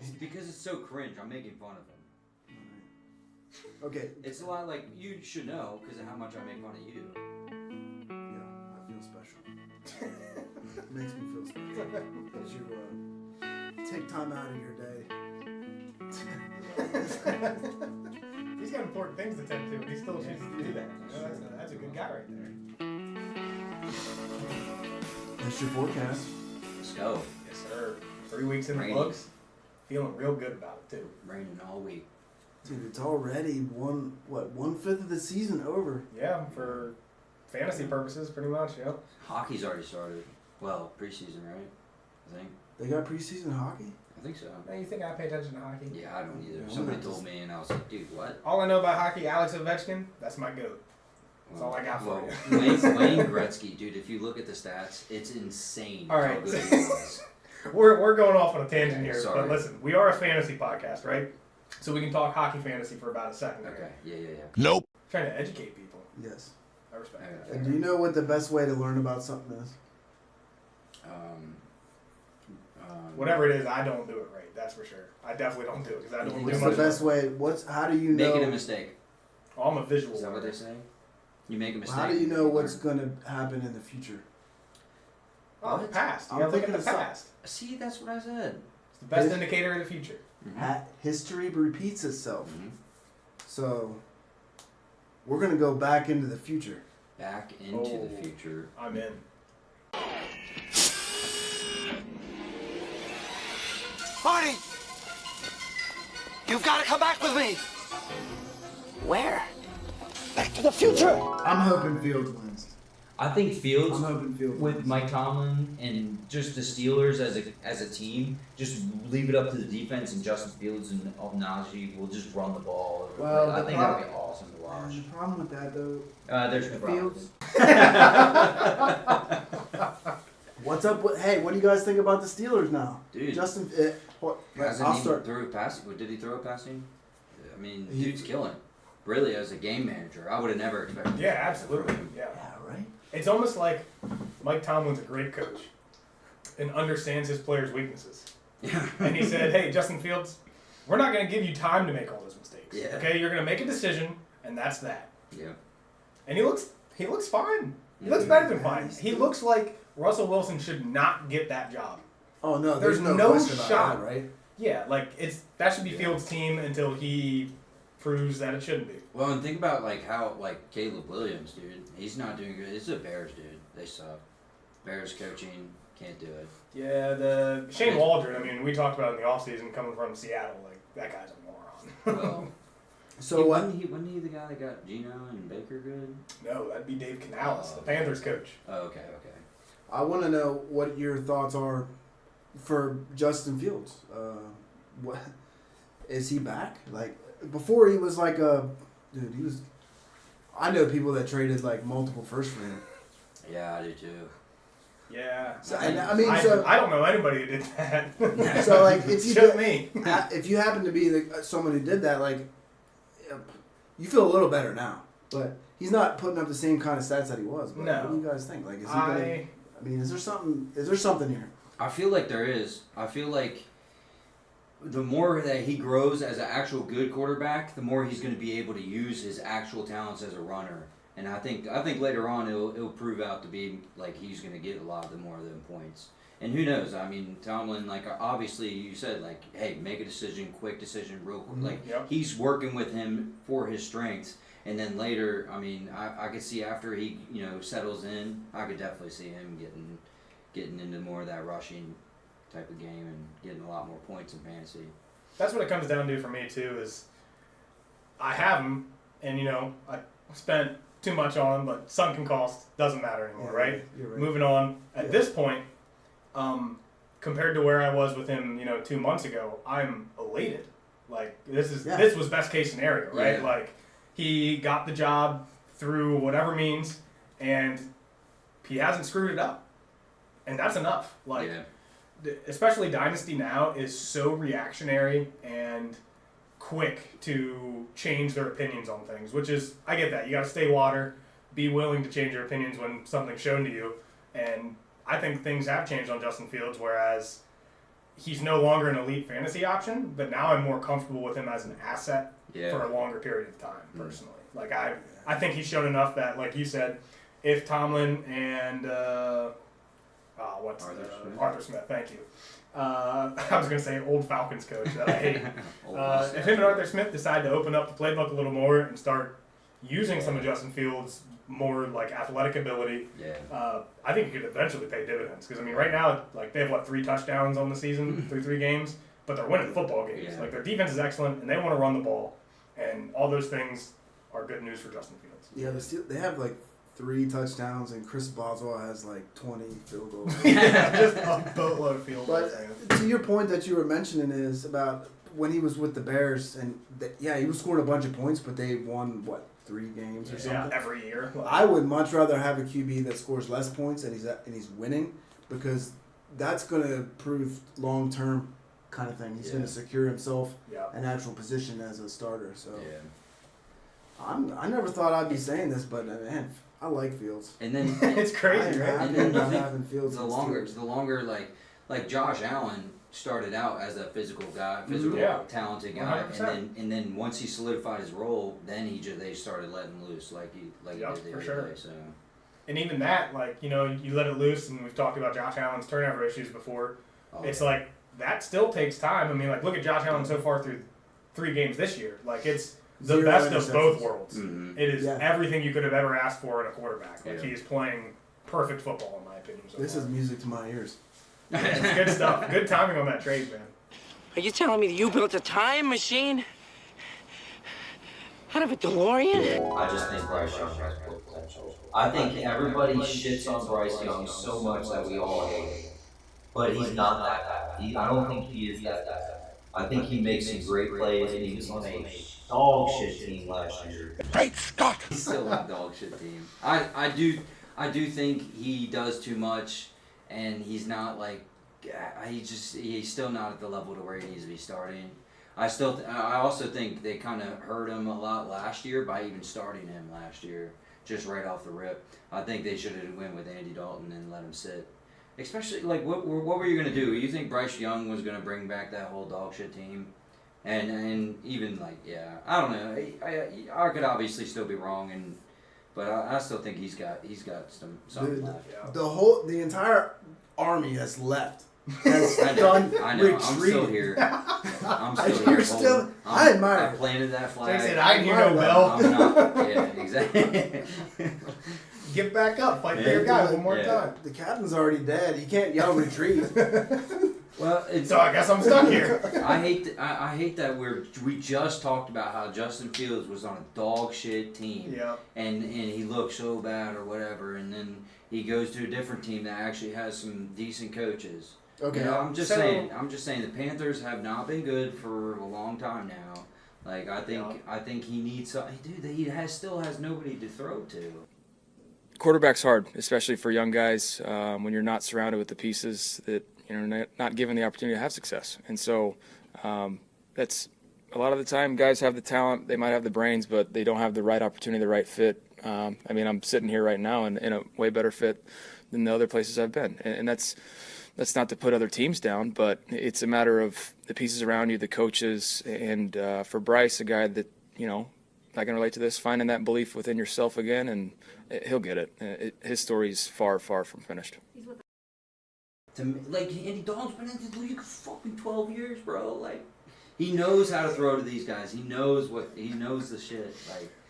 It's because it's so cringe. I'm making fun of him. Okay. It's a lot like you should know because of how much I make fun of you. Yeah, I feel special. It makes me feel special because you take time out of your day. He's got important things to tend to, and he still chooses to do that. You know, that's a good guy right there. That's your forecast. Let's go. Yes, sir. 3 weeks in Rainy. the books. Feeling real good about it, too. Raining all week. Dude, it's already 1/5 of the season over. Yeah, for fantasy purposes, pretty much, yeah. Hockey's already started. Well, preseason, right? I think. They got preseason hockey? I think so. Hey, you think I pay attention to hockey? Yeah, I don't either. Yeah, Somebody I'm not told me, and I was like, dude, what? All I know about hockey, Alex Ovechkin, that's my goat. That's all I got for you. Wayne Gretzky, dude, if you look at the stats, it's insane All how right. good he was. We're going off on a tangent here, Sorry. but listen, we are a fantasy podcast, right? So we can talk hockey fantasy for about a second. Okay, yeah. Nope. Trying to educate people. Yes. I respect Okay. that. And do you know what the best way to learn about something is? Whatever it is, I don't do it right. That's for sure. I definitely don't do it because I don't do What's much. the best way? How do you know? Making a mistake. Oh, I'm a visual. Is that what they say? You make a mistake. How do you know what's going to happen in the future? Oh, the What? past. You I'm gotta look at thinking the of past. See, that's what I said. It's the best indicator of the future. Mm-hmm. History repeats itself. Mm-hmm. So we're going to go back into the future. Back into the future. I'm in. Marty! You've got to come back with me! Where? Back to the future! I'm hoping Fields wins. I think Fields I'm hoping Fields with wins. Mike Tomlin and just the Steelers as a team, just leave it up to the defense and Justin Fields and Najee will just run the ball. Well, I the think that'd be awesome to watch. The problem with that, though, There's no problem. Fields. What's up with? Hey, what do you guys think about the Steelers now? Dude. Justin, Hasn't I'll even start. threw a pass. Did he throw a passing? I mean, He- dude's killing. Really, as a game manager, I would have never expected. Yeah, absolutely. Yeah. Yeah, right. It's almost like Mike Tomlin's a great coach and understands his players' weaknesses. Yeah. And he said, hey, Justin Fields, we're not going to give you time to make all those mistakes. Yeah. Okay, you're going to make a decision, and that's that. Yeah. And he looks fine. He looks better than fine. He looks like Russell Wilson should not get that job. Oh no, There's no no question about shot. that, right? Yeah, like that should be Fields' team until he proves that it shouldn't be. Well, and think about how Caleb Williams, dude. He's not doing good. It's the Bears, dude. They suck. Bears coaching can't do it. Yeah, the Shane Waldron. I mean, we talked about it in the offseason coming from Seattle. Like that guy's a moron. Well, So what? wasn't he the guy that got Gino and Baker good? No, that'd be Dave Canales, the Panthers coach. Oh, okay. I want to know what your thoughts are for Justin Fields. What is he back? Like before, he was like a dude. He was. I know people that traded like multiple firsts for him. Yeah, I do too. Yeah. So, I don't know anybody who did that. So like if you Just me. if you happen to be someone who did that, like you feel a little better now, but he's not putting up the same kind of stats that he was. But No. What do you guys think? Like, is he gonna? I mean, is there something here? I feel like there is. I feel like the more that he grows as an actual good quarterback, the more he's going to be able to use his actual talents as a runner. And I think later on it'll prove out to be like he's going to get a lot of more of them points. And who knows? I mean, Tomlin, like obviously you said, like, hey, make a decision, quick decision, real quick. Like he's working with him for his strengths. And then later, I mean, I could see after he settles in, I could definitely see him getting into more of that rushing type of game and getting a lot more points in fantasy. That's what it comes down to for me too. Is I have him, and I spent too much on him, but sunken cost doesn't matter anymore, right? You're right. Moving on. At this point, compared to where I was with him, 2 months ago, I'm elated. Like this was best case scenario, right? Yeah. Like he got the job through whatever means, and he hasn't screwed it up, and that's enough. Like. Yeah. Especially Dynasty now is so reactionary and quick to change their opinions on things, which is, I get that. You got to stay water, be willing to change your opinions when something's shown to you. And I think things have changed on Justin Fields, whereas he's no longer an elite fantasy option, but now I'm more comfortable with him as an asset for a longer period of time, personally. Like, I think he's shown enough that, like you said, if Tomlin and Arthur Smith, thank you. I was going to say old Falcons coach that I hate. If him and Arthur Smith decide to open up the playbook a little more and start using some of Justin Fields' more like athletic ability, I think it could eventually pay dividends. Because I mean, right now, like they have 3 touchdowns on the season through 3 games, but they're winning football games. Like their defense is excellent, and they want to run the ball, and all those things are good news for Justin Fields. Yeah, they have 3 touchdowns, and Chris Boswell has 20 field goals. Just a boatload of field goals. But to your point that you were mentioning is about when he was with the Bears, and he was scoring a bunch of points, but they won 3 games or something every year. I would much rather have a QB that scores less points and he's winning, because that's going to prove long term kind of thing. He's going to secure himself an actual position as a starter. So I never thought I'd be saying this, but man, I like Fields. And then it's crazy, right? And then having Fields. The longer like Josh Allen started out as a physical guy, talented guy, 100%. and then once he solidified his role, then they started letting him loose like he did the other day. So. And even that, you let it loose, and we've talked about Josh Allen's turnover issues before. It's that still takes time. I mean, look at Josh Allen so far through 3 games this year. It's the 0 best of both worlds. Mm-hmm. It is everything you could have ever asked for in a quarterback. He is playing perfect football, in my opinion. This is music to my ears. It's good stuff. Good timing on that trade, man. Are you telling me that you built a time machine out of a DeLorean? I just think Bryce Young has great potential. I think everybody shits on Bryce Young so much that we all hate him. But he's not that guy. I don't think he is that guy. I think he makes some great plays, and he was on a dog shit team last year. Great Scott! He's still a dog shit team. I do think he does too much, and he's not he's still not at the level to where he needs to be starting. I also think they kind of hurt him a lot last year by even starting him last year, just right off the rip. I think they should have went with Andy Dalton and let him sit. Especially, what were you going to do? You think Bryce Young was going to bring back that whole dog shit team? And even, I don't know. I could obviously still be wrong, but I still think he's got something left. The entire army has left. Has done I know. retreated. I'm still here. I'm still here. I admire I planted that flag. They said, I hear no bell. I'm not. Yeah, exactly. Get back up. Fight for your guy one more time. The captain's already dead. He can't yell retreat. Well, so I guess I'm stuck here. I hate that we just talked about how Justin Fields was on a dog shit team. Yeah. And he looked so bad or whatever, and then he goes to a different team that actually has some decent coaches. Okay. I'm just saying the Panthers have not been good for a long time now. I think he needs something. Dude, he still has nobody to throw to. Quarterback's hard, especially for young guys when you're not surrounded with the pieces that not given the opportunity to have success. And so that's a lot of the time guys have the talent, they might have the brains, but they don't have the right opportunity, the right fit. I'm sitting here right now in a way better fit than the other places I've been. And that's not to put other teams down, but it's a matter of the pieces around you, the coaches, and for Bryce, a guy that, I can relate to this, finding that belief within yourself again, and he'll get it. His story's far, far from finished. Andy Dalton's been in the league for fucking 12 years, bro. He knows how to throw to these guys. He knows the shit.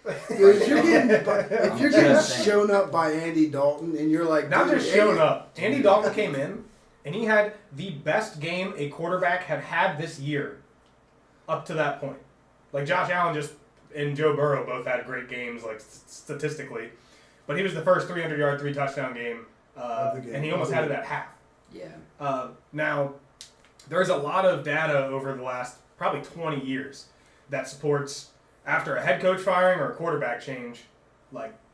If you're getting shown up by Andy Dalton and you're like, not just shown up. Andy Dalton came in and he had the best game a quarterback had this year up to that point. Josh Allen and Joe Burrow both had great games, statistically, but he was the first 300-yard, 3-touchdown game, and he almost had it at half. Yeah. Now, there's a lot of data over the last probably 20 years that supports after a head coach firing or a quarterback change,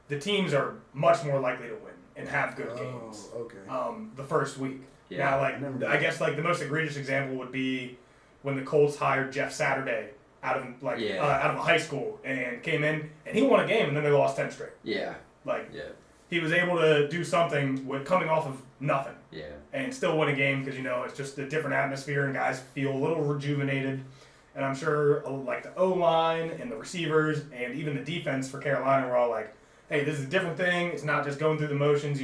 the teams are much more likely to win and have good games. Okay. The first week. Yeah. Now, I guess the most egregious example would be when the Colts hired Jeff Saturday out of a high school and came in and he won a game and then they lost 10 straight. Yeah. he was able to do something with coming off of nothing. Yeah. And still win a game because, it's just a different atmosphere and guys feel a little rejuvenated. And I'm sure like the O-line and the receivers and even the defense for Carolina were all like, hey, this is a different thing. It's not just going through the motions,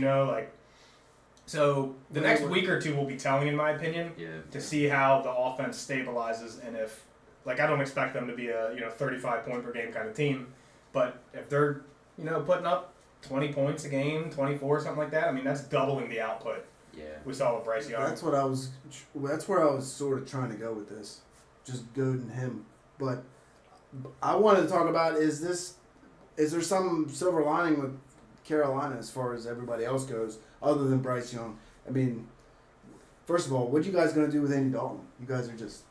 So the next week or two will be telling, in my opinion, to see how the offense stabilizes and if, I don't expect them to be a 35 point per game kind of team, but if they're putting up 20 points a game, 24, something like that, that's doubling the output. Yeah. We saw with Bryce Young. That's where I was sort of trying to go with this, just goading him. But I wanted to talk about is there some silver lining with Carolina as far as everybody else goes, other than Bryce Young? First of all, what you guys gonna do with Andy Dalton? You guys are just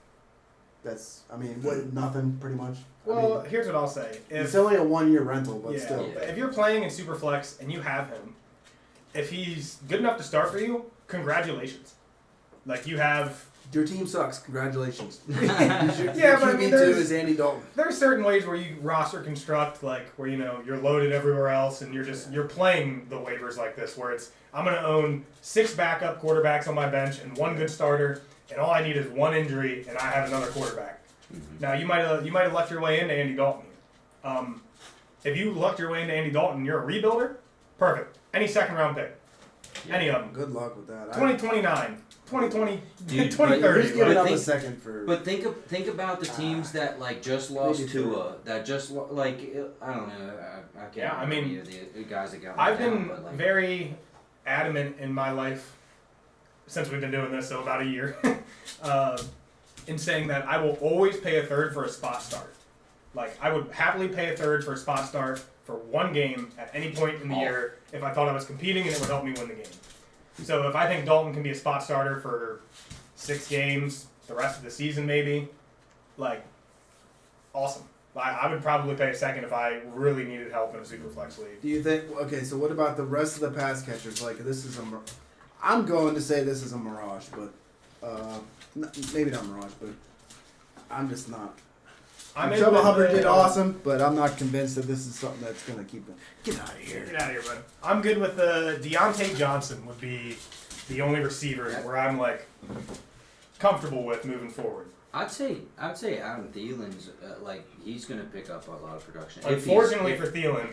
nothing pretty much. Well, here's what I'll say: it's only a 1 year rental, but still. If you're playing in Superflex and you have him, if he's good enough to start for you, congratulations. You have. Your team sucks. Congratulations. Your QB2 is Andy Dalton. There are certain ways where you roster construct, where you're loaded everywhere else, and you're playing the waivers like this, where it's I'm going to own 6 backup quarterbacks on my bench and 1 good starter, and all I need is 1 injury, and I have another quarterback. Mm-hmm. Now you might have lucked your way into Andy Dalton. If you lucked your way into Andy Dalton, you're a rebuilder. Perfect. Any second round pick, any of them. Good luck with that. 2029. 2020, Dude, 2030. Who's giving up a second for? But think about the teams that just lost Tua, that just I don't know, I can't. Yeah, any of the guys that got. I've been very adamant in my life since we've been doing this, so about a year, in saying that I will always pay a third for a spot start. I would happily pay a third for a spot start for 1 game at any point in the year if I thought I was competing and it would help me win the game. So if I think Dalton can be a spot starter for 6 games, the rest of the season maybe, awesome. I would probably pay a second if I really needed help in a Superflex league. Do you think, so what about the rest of the pass catchers? I'm going to say this is a mirage, but maybe not mirage, but I'm just not. Chuba Hubbard did awesome, but I'm not convinced that this is something that's going to keep him. Get out of here. Get out of here, bud. I'm good with Deontay Johnson would be the only receiver where I'm comfortable with moving forward. I'd say Adam Thielen's he's going to pick up a lot of production. Unfortunately for Thielen,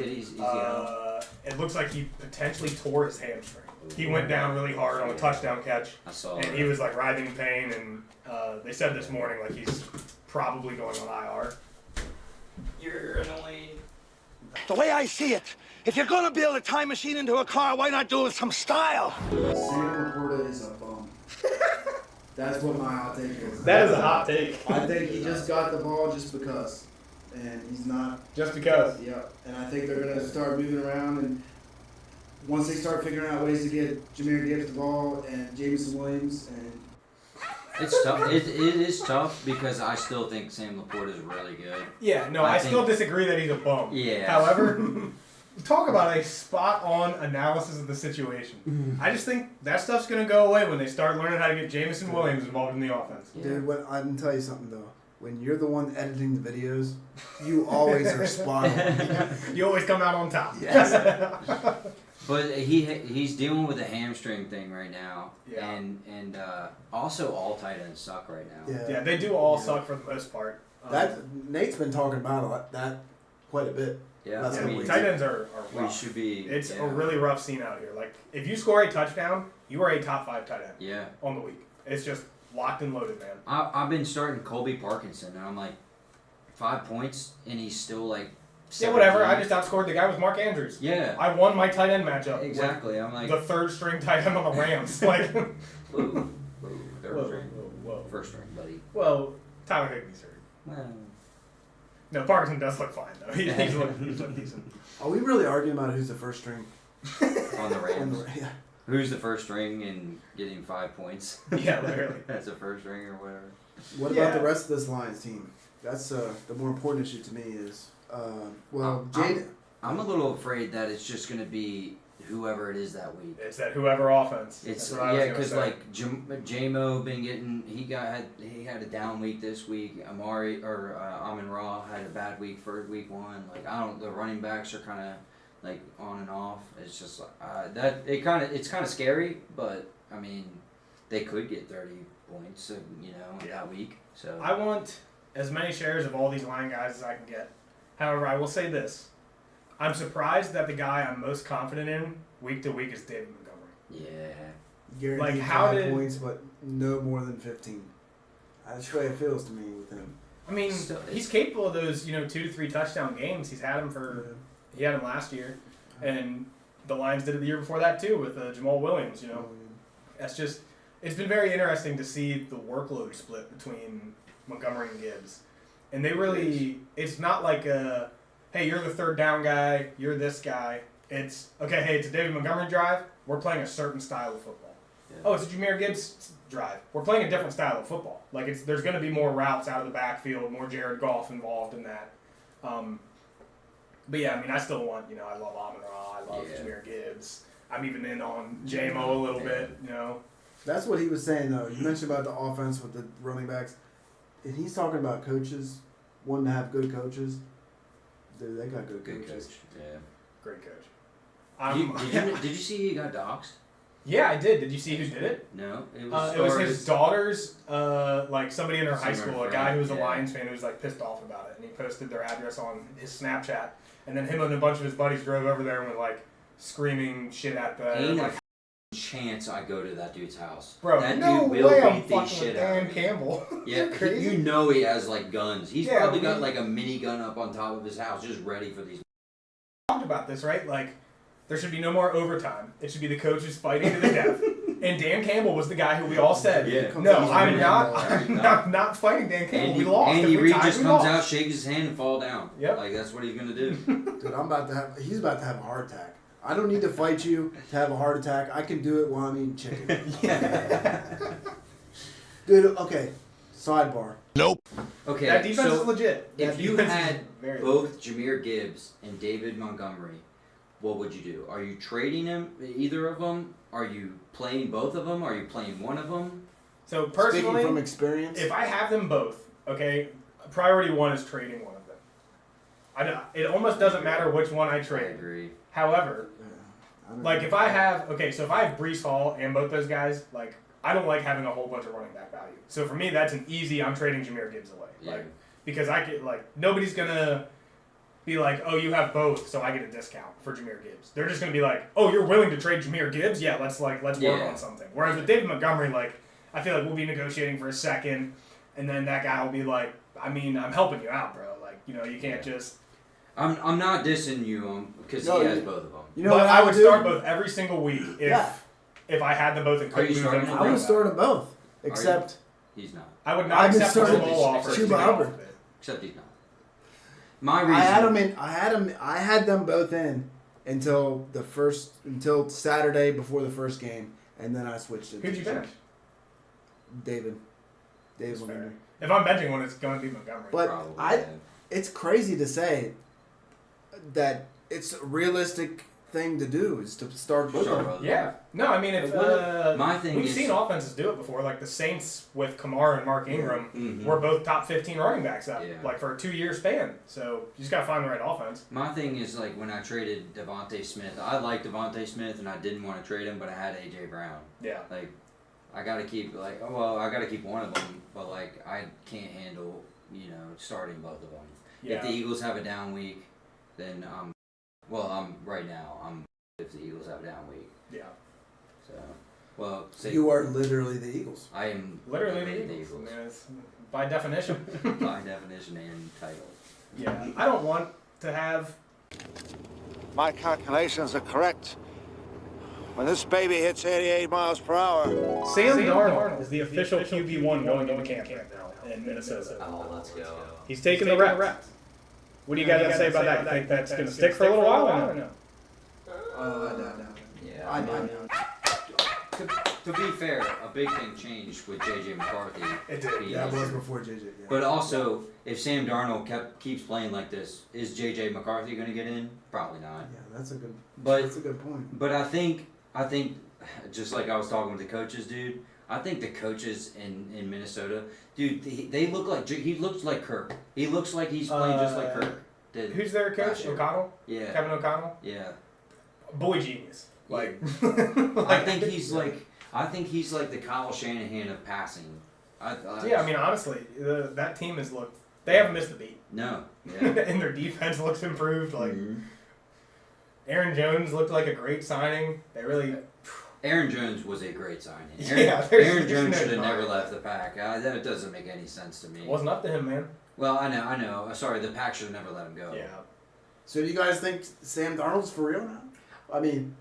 it looks like he potentially tore his hamstring. He went down really hard on a touchdown catch. I saw and he was writhing in pain, and they said this morning he's probably going on IR. You're annoying. The way I see it, if you're gonna build a time machine into a car, why not do it with some style? Sam Laporta is a bum. That's what my hot take is. That is a hot take. I think he just got the ball just because. And he's not. Just because? Yeah. And I think they're going to start moving around. And once they start figuring out ways to get Jahmyr Gibbs the ball and Jameson Williams. It's tough. It is tough because I still think Sam Laporta is really good. Yeah, no, I still disagree that he's a bum. Yeah. However, talk about a spot-on analysis of the situation. I just think that stuff's going to go away when they start learning how to get Jameson Williams involved in the offense. Yeah. Dude, I can tell you something, though. When you're the one editing the videos, you always are spot on. You always come out on top. Yes. But he's dealing with a hamstring thing right now. Yeah. And also all tight ends suck right now. Yeah, they do all suck for the most part. Nate's been talking about that quite a bit. Yeah, tight ends are rough. We should be. It's a really rough scene out here. If you score a touchdown, you are a top 5 tight end. Yeah. On the week, it's just locked and loaded, man. I've been starting Colby Parkinson, and I'm 5 points, and he's still 17. Yeah, whatever. I just outscored the guy with Mark Andrews. Yeah. I won my tight end matchup. Exactly. I'm the 3rd string tight end on the Rams. Whoa, third string. Whoa. First string, buddy. Well, Tyler Higbee's hurt. Well. No, Parkinson does look fine though. He's look decent. Are we really arguing about who's the first string? On the Rams. Yeah. Who's the first string and getting 5 points? Yeah, literally. That's a first string or whatever. What about the rest of this Lions team? That's the more important issue to me is, Jayden. I'm a little afraid that it's just going to be whoever it is that week. It's that whoever offense. It's because J-Mo been getting he had a down week this week. Amon Ra had a bad week for week 1. The running backs are kind of like on and off. It's just like it's kind of scary, but I mean, they could get 30 points, in that week. So I want as many shares of all these line guys as I can get. However, I will say this: I'm surprised that the guy I'm most confident in week to week is David Montgomery. yeah. Guaranteed Like, how 5 points, but no more than 15. That's the way it feels to me with him. I mean, he's capable of those, 2 to 3 touchdown games. He had him last year, and the Lions did it the year before that too with Jamal Williams. It's been very interesting to see the workload split between Montgomery and Gibbs, and it's not like hey, you're the third down guy, you're this guy. It's okay. Hey, it's a David Montgomery drive. We're playing a certain style of football. Yeah. Oh, it's a Jahmyr Gibbs drive. We're playing a different style of football. Like there's going to be more routes out of the backfield, more Jared Goff involved in that. But yeah, I mean, I still want, I love Amon-Ra, I love Jahmyr Gibbs. I'm even in on J-Mo a little bit, That's what he was saying, though. You mentioned about the offense with the running backs. And he's talking about coaches, wanting to have good coaches. Dude, they got good coaches. Coach. Yeah. Great coach. Did you see he got doxxed? Yeah, I did. Did you see who did it? No, it was his daughter's, somebody in her high school, a guy who was a Lions fan who was pissed off about it, and he posted their address on his Snapchat, and then him and a bunch of his buddies drove over there and were screaming shit at the. Ain't a chance I go to that dude's house. Bro, that no dude will way I'm beat the fucking shit with out Dan of me. Campbell. Yeah, Crazy. he has guns. He's probably got a mini gun up on top of his house, just ready for these. Talked about this, right? There should be no more overtime. It should be the coaches fighting to the death. And Dan Campbell was the guy who we all said, I'm not fighting Dan Campbell. We lost. Andy Reid just comes out, shakes his hand, and fall down. Yep. That's what he's gonna do. Dude, he's about to have a heart attack. I don't need to fight you to have a heart attack. I can do it while I'm eating chicken. Dude, okay. Sidebar. Nope. Okay. That defense is legit. If you had both Jahmyr Gibbs and David Montgomery, what would you do? Are you trading him, either of them? Are you playing both of them? Are you playing one of them? So personally, speaking from experience, if I have them both, okay, priority one is trading one of them. It almost doesn't matter which one I trade. I agree. However, if I have Breece Hall and both those guys, I don't like having a whole bunch of running back value. So for me, that's an easy. I'm trading Jahmyr Gibbs away. Yeah. Because I get nobody's gonna be oh, you have both, so I get a discount for Jahmyr Gibbs. They're just gonna be oh, you're willing to trade Jahmyr Gibbs? Yeah, let's work on something. Whereas with David Montgomery, I feel we'll be negotiating for a second, and then that guy will be I'm helping you out, bro. You can't just. I'm not dissing you because he has both of them. But I would start both every single week if I had them both and could lose them. I would start them both, except he's not. I would not accept the small offer. Except he's not. My reason. I had them both in until Saturday before the first game, and then I switched it. Who'd you bench? David Montgomery. If I'm benching one, it's going to be Montgomery. But it's crazy to say that it's a realistic thing to do is to start both of them. Yeah. No, I mean, we've seen offenses do it before. The Saints with Kamara and Mark Ingram were both top 15 running backs for a 2-year span. So you just got to find the right offense. My thing is when I traded Devontae Smith, I liked Devontae Smith and I didn't want to trade him, but I had A.J. Brown. Yeah. I got to keep I got to keep one of them, but I can't handle starting both of them. Yeah. If the Eagles have a down week, then I'm right now. If the Eagles have a down week. Yeah. So, you are literally the Eagles. I am literally the Eagles. Man, it's by definition. By definition and title. Yeah. I don't want to have. My calculations are correct. When this baby hits 88 miles per hour. Sam Darnold is the official QB1 going into camp right now in Minnesota. Oh, let's go. He's taking the reps. What do you guys got to say about that? You think that's going to stick for a little while or no? Yeah. I know. To be fair, a big thing changed with J.J. McCarthy. It did. That was before J.J. Yeah. But also, if Sam Darnold keeps playing like this, is J.J. McCarthy going to get in? Probably not. Yeah, that's a good point. But I think just like I was talking with the coaches, dude. I think the coaches in Minnesota, dude, he looks like Kirk. He looks like he's playing just like Kirk. did. Who's their coach? last year. O'Connell? Yeah. Kevin O'Connell? Yeah. Boy genius. Like, I think he's like the Kyle Shanahan of passing. Yeah, I mean, honestly, that team has looked. They haven't missed a beat. No. Yeah. And their defense looks improved. Like, Aaron Jones looked like a great signing. They really. Aaron Jones was a great signing. Yeah, Aaron Jones should have never left the pack. That doesn't make any sense to me. It wasn't up to him, man. Well, I know. Sorry, the pack should have never let him go. Yeah. So do you guys think Sam Darnold's for real now? I mean,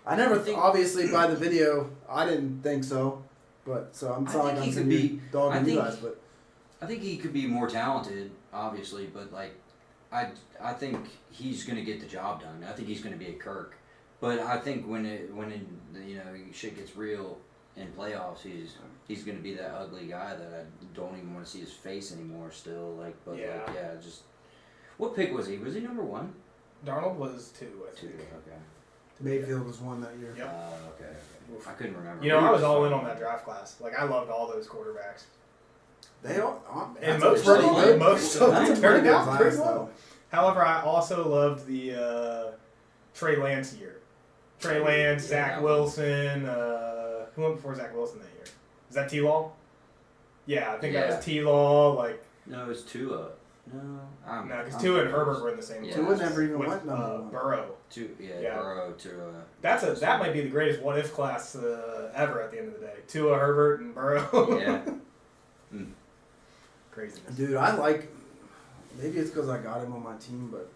I never think. Obviously, by the video, I didn't think so. But so I'm sorry, I'm saying you dogging you guys, but I think he could be more talented, obviously, but like, I think he's gonna get the job done. I think he's gonna be a Kirk. But I think when shit gets real in playoffs, he's gonna be that ugly guy that I don't even want to see his face anymore. Still, just what pick was he? Was he number 1? Darnold was 2, I think. 2. Okay. Mayfield was one that year. Yep. Okay. I couldn't remember. You know, I was all in on that draft class. Like, I loved all those quarterbacks. They all, And that's most a of pretty them, good- most of that's them a pretty turned good out class, pretty well. though. However, I also loved the Trey Lance year. Trey Lance, Zach Wilson. Who went before Zach Wilson that year? Is that T-Law? Yeah, I think that was T-Law. Like, No, it was Tua. No, because Tua and Herbert were in the same Yeah. class. Tua never even with, went number 1. Burrow. Yeah. Burrow to. That might be the greatest what-if class ever at the end of the day. Tua, Herbert, and Burrow. Yeah. Craziness. Dude, maybe it's because I got him on my team, but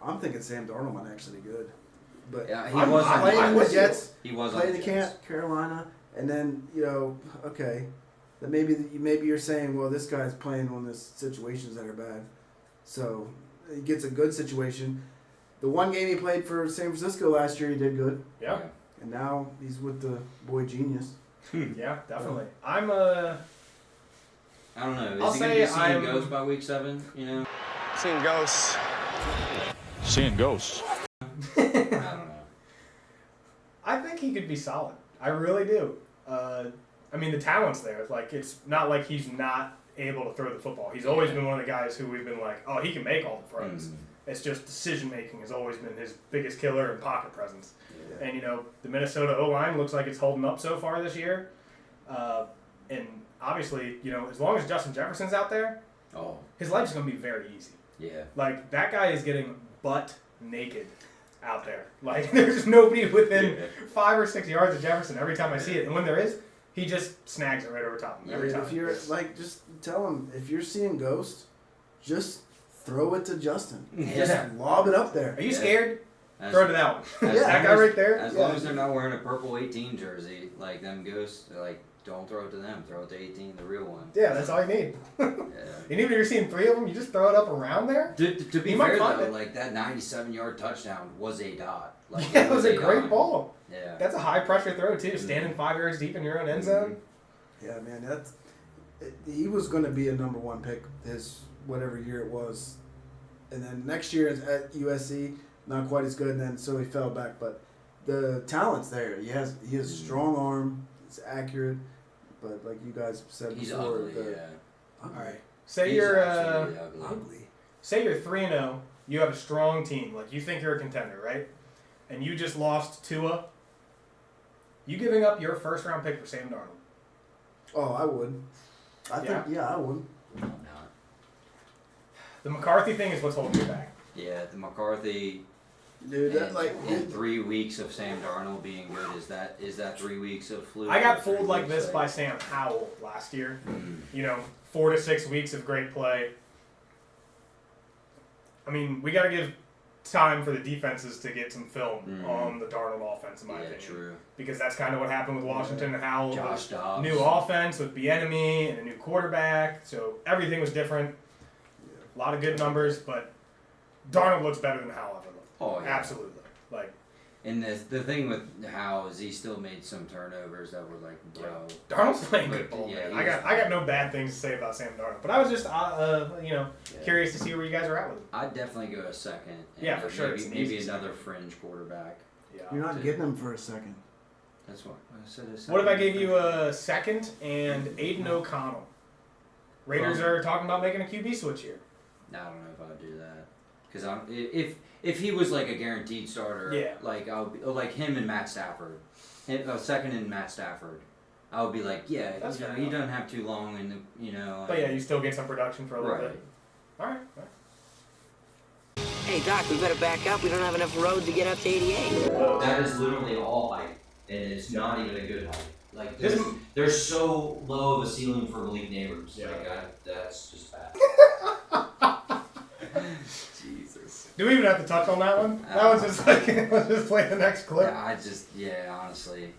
I'm thinking Sam Darnold might actually be good. But Yeah, he I'm was playing on the the Jets, He was on playing the the Jets. Carolina, and then okay, that maybe you're saying, well, this guy's playing on this situations that are bad, so he gets a good situation. The one game he played for San Francisco last year, he did good, Yeah. and now he's with the boy genius. Yeah, definitely. I don't know. I'll Is he going to say be seeing I'm- ghosts by week 7? You know? Seeing ghosts. Seeing ghosts. I don't know. I think he could be solid. I really do. I mean, the talent's there. Like, it's not like he's not able to throw the football. He's always been one of the guys who we've been like, oh, he can make all the throws. It's just decision making has always been his biggest killer and pocket presence. Yeah. And the Minnesota O-line looks like it's holding up so far this year. And obviously, as long as Justin Jefferson's out there, Oh, his life's going to be very easy. yeah. Like, that guy is getting butt naked out there. Like, there's nobody within 5 or 6 yards of Jefferson every time I see it. And when there is, he just snags it right over top of him every time. If you're just tell him if you're seeing ghosts, just throw it to Justin. Yeah. Just lob it up there. Are you scared? As- Throw it to that one. as That long guy as- right there? As long as they're not wearing a purple 18 jersey, like them ghosts, like, don't throw it to them. Throw it to 18, the real one. Yeah, that's all you need. Yeah. And even if you're seeing 3 of them, you just throw it up around there. To be You might fair find though, it. like that 97-yard touchdown was a dot. Like, Yeah, it was a dot. great ball. Yeah. That's a high pressure throw too. Standing 5 yards deep in your own end zone. Yeah, man, he was going to be a number 1 pick his whatever year it was, and then next year at USC not quite as good, and then so he fell back. But the talent's there. He has a strong arm. It's accurate, but like you guys said He's before, ugly, yeah. All right. Say He's you're absolutely ugly. ugly. say you're 3-0. You have a strong team. Like, you think you're a contender, right? And you just lost Tua. You giving up your first round pick for Sam Darnold? Oh, I would. I think I would. I'm not. The McCarthy thing is what's holding you back. Yeah, the McCarthy Dude, and 3 weeks of Sam Darnold being good, is that 3 weeks of fluke? I got or 3 fooled like weeks, this by Sam Howell last year. Mm. 4 to 6 weeks of great play. I mean, we got to give time for the defenses to get some film on the Darnold offense, in my opinion. True. Because that's kind of what happened with Washington and Howell. Josh Dobbs. New offense with Bieniemy and a new quarterback, so everything was different. A lot of good numbers, but Darnold looks better than Howell ever looked. Oh, yeah. Absolutely. Like, And the thing with Howe is he still made some turnovers that were like, bro. Darnold's playing good But, ball, yeah, man. he I got no bad things to say about Sam Darnold, but I was just curious to see where you guys are at with him. I'd definitely go a second. And Yeah, for sure. It's an Maybe easy another second. fringe quarterback. Yeah. You're not getting him for a second. That's what I said. A second. What if I gave you a second and Aiden O'Connell? Raiders are talking about making a QB switch here. I don't know if I'd do that because if he was like a guaranteed starter, Yeah. like I would be like him and Matt Stafford, second and Matt Stafford. I would be like, yeah, That's you know, fair he enough. doesn't have too long, and you know. But yeah, you still get some production for a little Right. bit. All right. Hey, Doc, we better back up. We don't have enough road to get up to 88. That is literally all height, and it's not even a good height. Like they're so low of a ceiling for Malik Nabers. Yeah. Like that's just bad. Jesus. Do we even have to touch on that one? That one's just like let's just play the next clip. Yeah, honestly.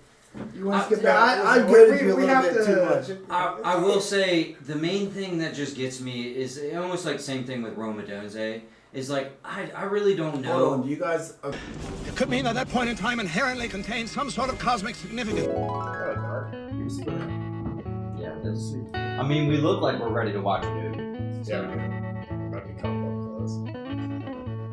You want to skip yeah, that? I we- get you a we little have bit to- too much. I will say the main thing that just gets me is almost like the same thing with Roma Donze. Is like I really don't know. Hold on, do you guys? It could mean that point in time inherently contains some sort of cosmic significance. Yeah, that's. I mean, we look like we're ready to watch a movie. So. Might be coming up close.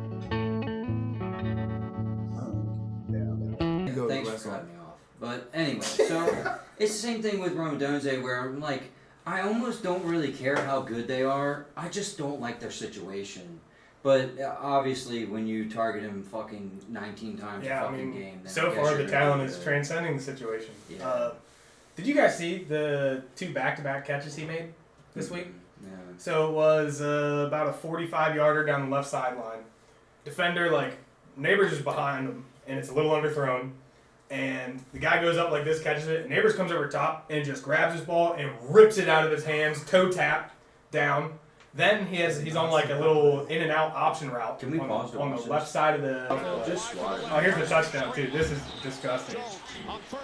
Thanks for cutting me off. But anyway, so it's the same thing with Roma Donze where I'm like, I almost don't really care how good they are. I just don't like their situation. But obviously, when you target him fucking 19 times a fucking game, then so I guess far you're the gonna talent be is good. transcending the situation. Yeah. Did you guys see the 2 back-to-back catches he made this week? Yeah. So it was about a 45-yarder down the left sideline. Defender, like, Nabers is behind him, and it's a little underthrown. And the guy goes up like this, catches it, and Nabers comes over top and just grabs his ball and rips it out of his hands, toe tapped down. Then he's on like a little in and out option route. Can we on, pause to on watch the this? left side of the? Just watch. Oh, here's the touchdown too. This is disgusting.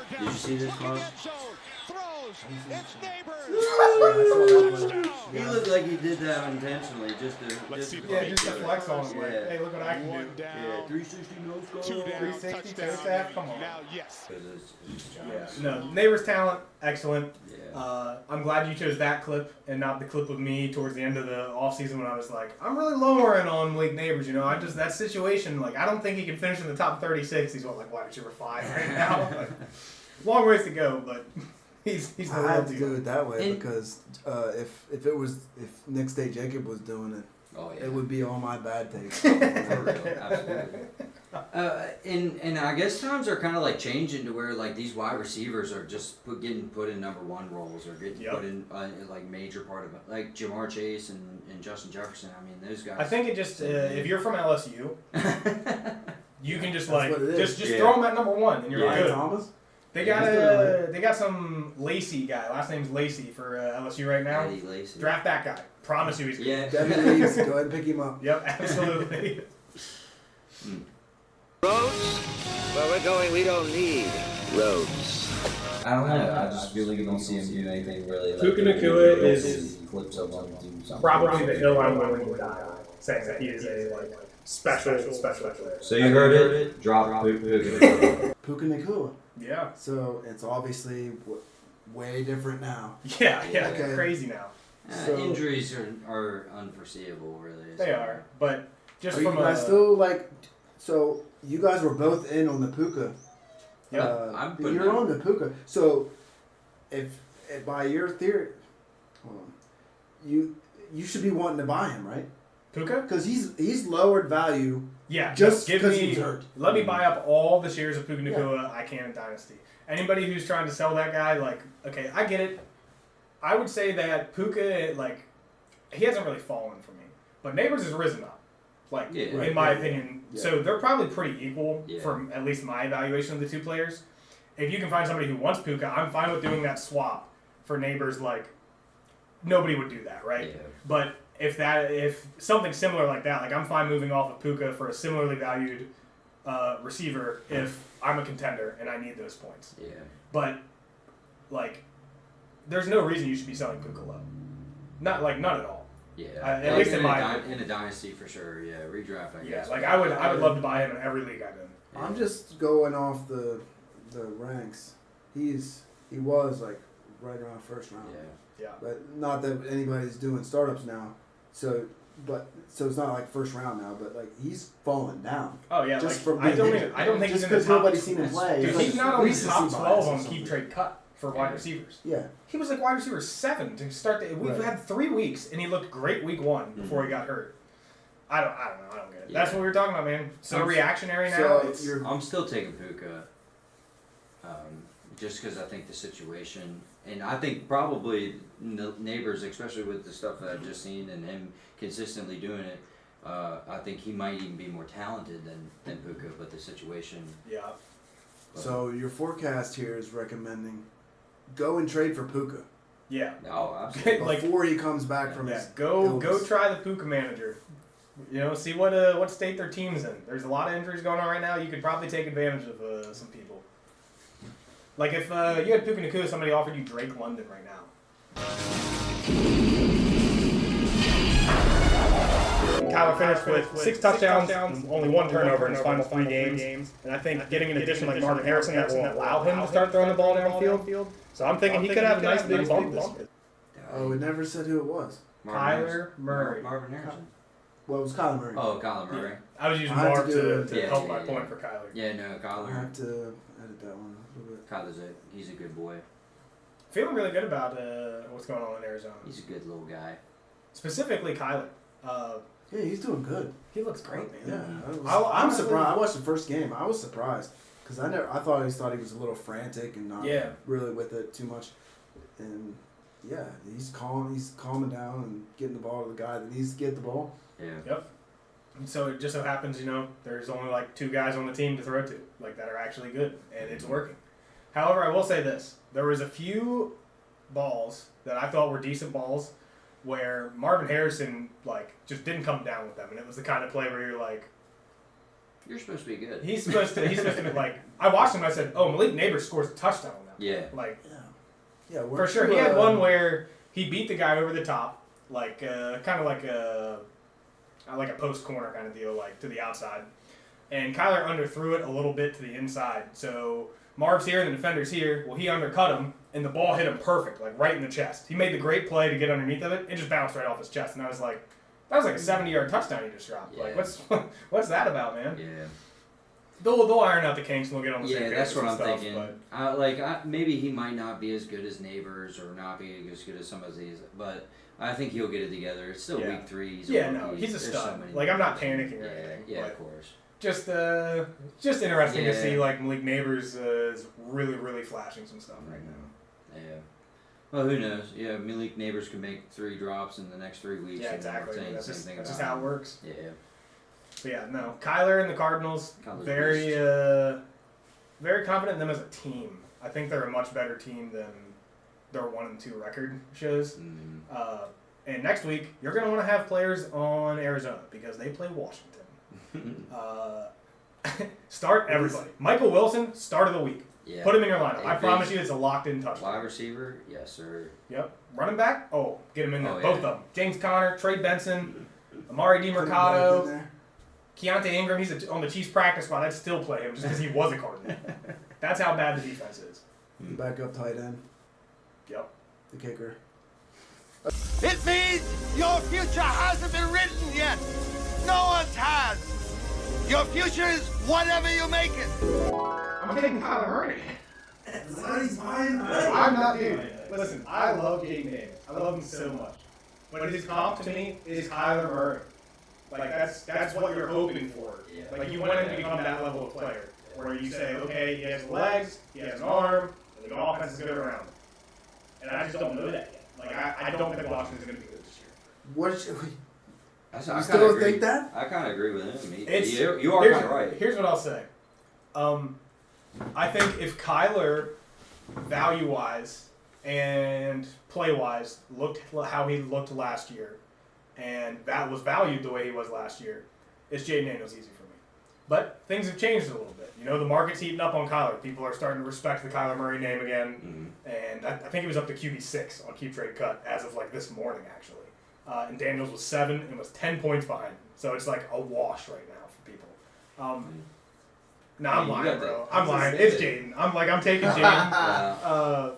Did you see this, Mark? He looked like he did that intentionally, just to flex on him. Like, Yeah. hey, look what I can do. Yeah, 360 no score. 360 toe tap. Come on. It's Yeah. No, Neighbors' talent, excellent. Yeah. I'm glad you chose that clip and not the clip of me towards the end of the offseason when I was like, I'm really lowering on Malik Nabers. You know, I just that situation. Like, I don't think he can finish in the top 36. He's what, like wide receiver 5 right now. Like, long ways to go, but he's the I real had to deal. do it that way And- because if Nick State Jacob was doing it, Oh yeah. it would be all my bad takes. For real, absolutely. And I guess times are kind of like changing to where like these wide receivers are just getting put in number 1 roles or getting Yep. put in like major part of it, like Jamar Chase and Justin Jefferson. I mean, those guys. I think it just if you're from LSU, you can just That's like what it is. just Yeah. throw him at number 1 and you're Yeah. good. Thomas. They Yeah, got he's doing they got some Lacey guy. Last name's Lacey for LSU right now. Eddie Lacy. Draft that guy. Promise you he's good. Yeah. Devin Leeds, go ahead and pick him up. Yep, absolutely. Roads? Where we're going, we don't need roads. I don't know. I just really don't see him do anything really. Like, Puka Nacua is clip someone do something. Probably the hill I'm willing to die, saying that he is a like special player. So you heard it. Drop Puka. Puka Nacua. Yeah. So it's obviously way different now. Yeah, Okay. crazy now. So- Injuries are unforeseeable, really. They are, but just Are you from guys a still like? So you guys were both in on the Puka. Yeah, I'm putting You're him- on the Puka. So if by your theory, hold on, you should be wanting to buy him, right? Puka. Because he's lowered value. Yeah, Just give 'cause me. he's hurt. Let me buy up all the shares of Puka Nacua I can in Dynasty. Anybody who's trying to sell that guy, like, okay, I get it. I would say that Puka, like, he hasn't really fallen for me, but Neighbors has risen up, like, Yeah. in my opinion. Yeah. So they're probably pretty equal Yeah. from at least my evaluation of the 2 players. If you can find somebody who wants Puka, I'm fine with doing that swap for Neighbors. Like, nobody would do that, right? Yeah. But if something similar like that, like I'm fine moving off of Puka for a similarly valued receiver if I'm a contender and I need those points. Yeah. But like, there's no reason you should be selling Puka low. Not at all. Yeah. At least in my in a dynasty for sure. Yeah, redraft. I Yeah, guess. like I would love to buy him in every league I'm in. I'm just going off the ranks. He was like right around first round. Yeah. Yeah. But not that anybody's doing startups now. So it's not like first round now, but like he's fallen down. Oh yeah, Just like, from I being don't injured. even, I don't think Just he's in the because top. nobody's seen him play. Dude, It's he's like not only recency top bias 12 or on something. keep trade cut for wide receivers. Yeah. He was like wide receiver 7 to start. We've Right. had 3 weeks, and he looked great week 1 before he got hurt. I don't know. I don't get it. Yeah. That's what we were talking about, man. So I'm- reactionary now. So it's, I'm still taking Puka, just because I think the situation, and I think probably Neighbors, especially with the stuff that I've just seen and him consistently doing it, I think he might even be more talented than Puka, but the situation. yeah. So your forecast here is recommending go and trade for Puka Yeah. Oh, absolutely. Like- before he comes back from Yeah. his Go illness. try the Puka manager. You know, see what state their team's in. There's a lot of injuries going on right now. You could probably take advantage of some people. Like if you had Puka Nacua, somebody offered you Drake London right now. Kyler finished with 6 touchdowns, only 1 turnover in his final 3 games. And I think getting an addition like Marvin Harrison that will allow him to start throwing the ball downfield. So I'm thinking he could have a nice big bump this year. Oh, it never said who it was. Kyler Murray. Marvin Harrison. Well, it was Kyler Murray. Oh, Kyler Murray. I was using I have Marv to do to it. help Yeah, my yeah, point yeah. for Kyler. Yeah, no, I Kyler. have to edit that one a little bit. Kyler's he's a good boy. Feeling really good about what's going on in Arizona. He's a good little guy. Specifically Kyler. Yeah, he's doing good. He looks great, Yeah, man. I'm surprised. I watched the first game. I was surprised because I thought he was a little frantic and not really with it too much. And yeah, he's calm. He's calming down and getting the ball to the guy that needs to get the ball. Yeah. Yep. And so it just so happens, there's only like 2 guys on the team to throw to, like that are actually good, and it's working. However, I will say this: there was a few balls that I thought were decent balls, where Marvin Harrison just didn't come down with them, and it was the kind of play where you're like, You're supposed to be good. he's supposed to be like. I watched him. And I said, oh, Malik Nabers scores a touchdown on that. Yeah. Like Yeah, for sure. He had one where he beat the guy over the top, kind of like a post corner kind of deal, like to the outside. And Kyler underthrew it a little bit to the inside. So Marv's here and the defender's here. Well, he undercut him, and the ball hit him perfect, like right in the chest. He made the great play to get underneath of it. It just bounced right off his chest. And I was like, that was like a 70-yard touchdown he just dropped. Yeah. Like, what's that about, man? Yeah. They'll iron out the kinks and they'll get on the same Yeah, page that's what and I'm stuff, thinking. but- Maybe he might not be as good as Neighbors or not be as good as some of these, but I think he'll get it together. It's still Yeah. week 3. He's Yeah, a no, rookie. he's a There's stud. so many Like, I'm not things. panicking or Yeah, anything, yeah, but- of course. Just interesting to Yeah. see like Malik Nabers is really, really flashing some stuff right now. Yeah. Well, who knows? Yeah, Malik Neighbors could make 3 drops in the next 3 weeks. Yeah, and exactly. we're saying That's the just, same thing that's just about how it him. works. Yeah. But yeah, no. Kyler and the Cardinals, Kyler's very very confident in them as a team. I think they're a much better team than their 1-2 record shows. Mm. And next week, you're going to want to have players on Arizona because they play Washington. Start everybody. Michael Wilson, start of the week. Yeah. Put him in your lineup. Hey, I promise big you it's a locked-in touchdown. Wide receiver? Yes, sir. Yep. Running back? Oh, get him in there. Oh, Both yeah. of them. James Conner, Trey Benson, Amari Put him back in DiMercado, there. Keontae Ingram. He's on the Chiefs practice squad. I'd still play him just because he was a Cardinal. That's how bad the defense is. The backup tight end, Yep. the kicker. It means your future hasn't been written yet. No one's has. Your future is whatever you make it. I'm taking Kyler Murray. I'm not doing it. Listen, I love Jayden Daniels. I love him so much. But his comp to me is Kyler Murray. Like that's what you're hoping for. Yeah. Like you want him to become that level of player, where you say, okay, he has the legs, he has an arm, and the offense is good around him. And I just don't know that yet. Like I don't think Washington's going to be good this year. What? Should we, I you kinda still agree. think that? I kind of agree with him. It's- You are here's- kind of right. Here's what I'll say. I think if Kyler, value-wise and play-wise, looked how he looked last year, and that was valued the way he was last year, it's Jayden Daniels easy for me. But things have changed a little bit. The market's heating up on Kyler. People are starting to respect the Kyler Murray name again. And I think he was up to QB6 on Keep Trade Cut as of like this morning, actually. And Daniels was 7 and was 10 points behind. So it's like a wash right now for people. No, I'm You lying, got bro. that. I'm lying. It's Jayden. I'm taking Jayden.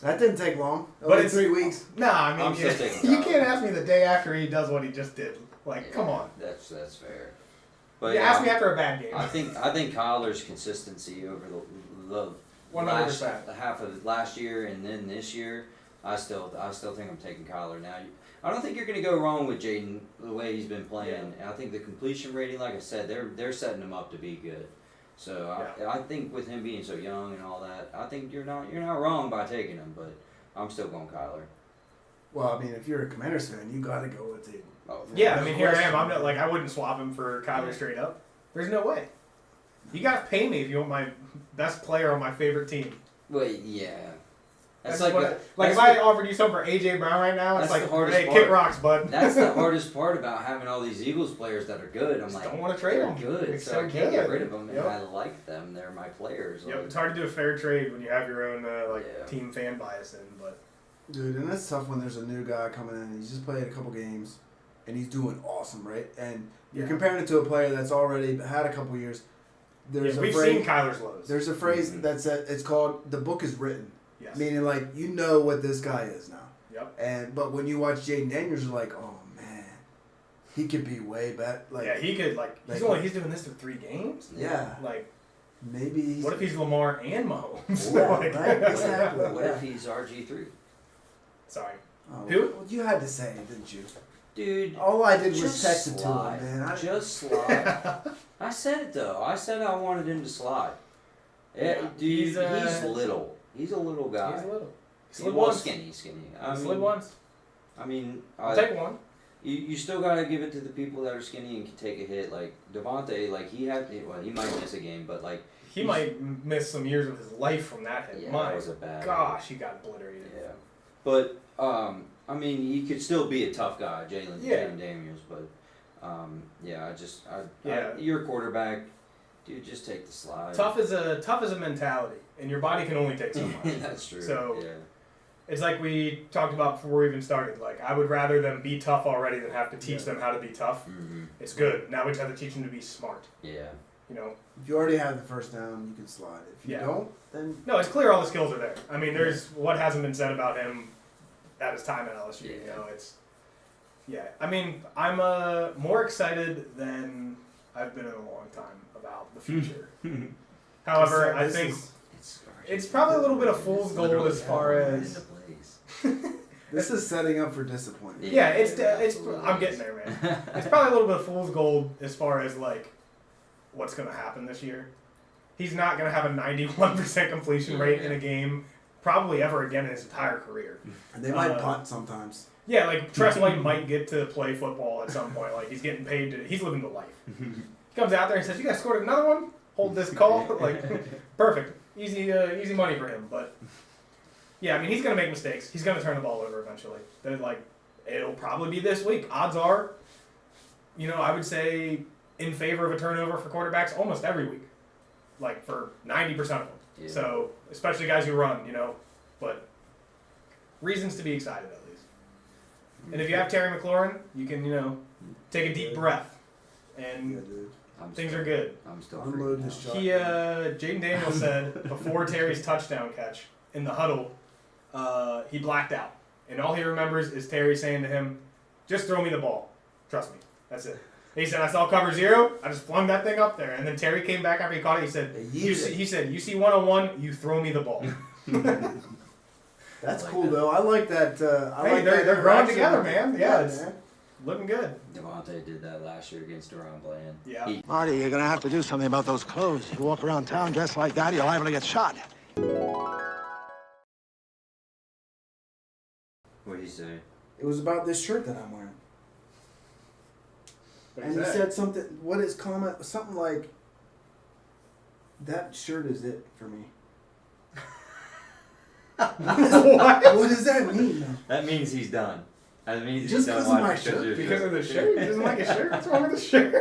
That didn't take long. But Only it's- 3 weeks. Nah, I mean, I'm still taking you Kyler. can't ask me the day after he does what he just did. Like, come on. That's fair. But You ask me after a bad game. I think Kyler's consistency over the 100%. half of last year and then this year, I still think I'm taking Kyler now. I don't think you're going to go wrong with Jayden the way he's been playing. I think the completion rating, like I said, they're setting him up to be good. So I think with him being so young and all that, I think you're not wrong by taking him. But I'm still going Kyler. Well, I mean, if you're a Commanders fan, you got to go with Jayden. Oh, Yeah, I mean, here I am. I'm not like I wouldn't swap him for Kyler straight up. There's no way. You gotta pay me if you want my best player on my favorite team. Well, yeah. That's like if I offered you something for AJ Brown right now, it's like, hey, kick rocks, bud. That's the hardest part about having all these Eagles players that are good. I'm like, don't want to trade them. Good, It's so I can't good. get rid of them. And I like them. They're my players. Yep, Like, it's hard to do a fair trade when you have your own team fan bias in, but. Dude, and that's tough when there's a new guy coming in and he's just played a couple games and he's doing awesome, right? And you're comparing it to a player that's already had a couple years. We've seen Kyler's lows. There's a phrase that's it's called "the book is written," meaning like you know what this guy is now. Yep. But when you watch Jayden Daniels, you're like, oh man, he could be way better. Like, he could he's doing this for 3 games. Yeah. Like maybe. What if he's Lamar and Mahomes? Right? Exactly. What if he's RG3? Sorry. Oh, Who? Well, you had to say it, didn't you? Dude, all I did was just text it to slide. him, man. Just slide. I said it though. I said I wanted him to slide. Yeah, Dude, he's little. He's a little guy. He's little. Slid once. Skinny. Slid once. I mean, I'll take one. You still gotta give it to the people that are skinny and can take a hit. Like Devontae, like he might miss a game, but like he might miss some years of his life from that hit. Yeah, My that was a bad. Gosh, he got obliterated. Yeah, but I mean, he could still be a tough guy, Jayden Daniels. But you're a quarterback, dude. Just take the slide. Tough is a mentality, and your body can only take so much. That's true. So it's like we talked about before we even started. Like I would rather them be tough already than have to teach them how to be tough. Mm-hmm. It's good. Now we just have to teach them to be smart. Yeah. You know. If you already have the first down, you can slide. If you don't, then no. It's clear all the skills are there. I mean, there's what hasn't been said about him at his time at LSU. You know, it's. Yeah, I mean, I'm more excited than I've been in a long time about the future. However, I think it's probably a little bit of fool's gold as far as this is setting up for disappointment. Yeah, it's I'm getting there, man. It's probably a little bit of fool's gold as far as like what's going to happen this year. He's not going to have a 91% completion rate in a game probably ever again in his entire career. And they might punt sometimes. Yeah, like Tress White might get to play football at some point. Like he's getting paid he's living the life. He comes out there and says, "You guys scored another one? Hold this call." Like perfect, easy money for him. But yeah, I mean he's gonna make mistakes. He's gonna turn the ball over eventually. It'll probably be this week. Odds are, I would say in favor of a turnover for quarterbacks almost every week, like for 90% of them. Yeah. So especially guys who run, but reasons to be excited at least. And if you have Terry McLaurin, you can, take a deep breath, and things are good. I'm still unload this shot. Jayden Daniels said before Terry's touchdown catch in the huddle, he blacked out, and all he remembers is Terry saying to him, "Just throw me the ball. Trust me. That's it." And he said, "I saw cover 0. I just flung that thing up there." And then Terry came back after he caught it. He said, "You see 1-on-1. You throw me the ball." That's cool though. I like that. They're growing together, man. Yeah, it's looking good. Devontae did that last year against Deron Bland. Yeah. Marty, you're gonna have to do something about those clothes. You walk around town dressed like that, you're liable to get shot. What did he say? It was about this shirt that I'm wearing. And he said something. What is comment? Something like, "That shirt is it for me." What does that mean? Though? That means he's done. That means just he's done because of my shirt. Because of the shirt? He doesn't like his shirt? What's wrong with the shirt?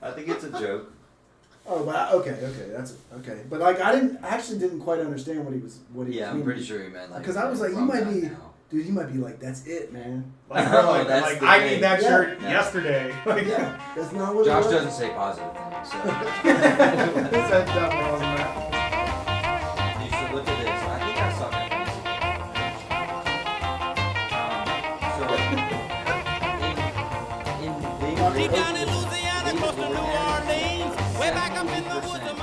I think it's a joke. Oh, but okay, that's okay. But like, I actually didn't quite understand what he was. Yeah, I'm pretty sure he meant like. Because I was like, he might be. Dude, he might be like, "That's it, man." Like I need that shirt yesterday. Yeah, that's not what Josh it was. doesn't say positive things, so. That definitely wasn't that. You should look at this. I think I saw that. Deep down in Louisiana, close to New Orleans, way back up in the woods of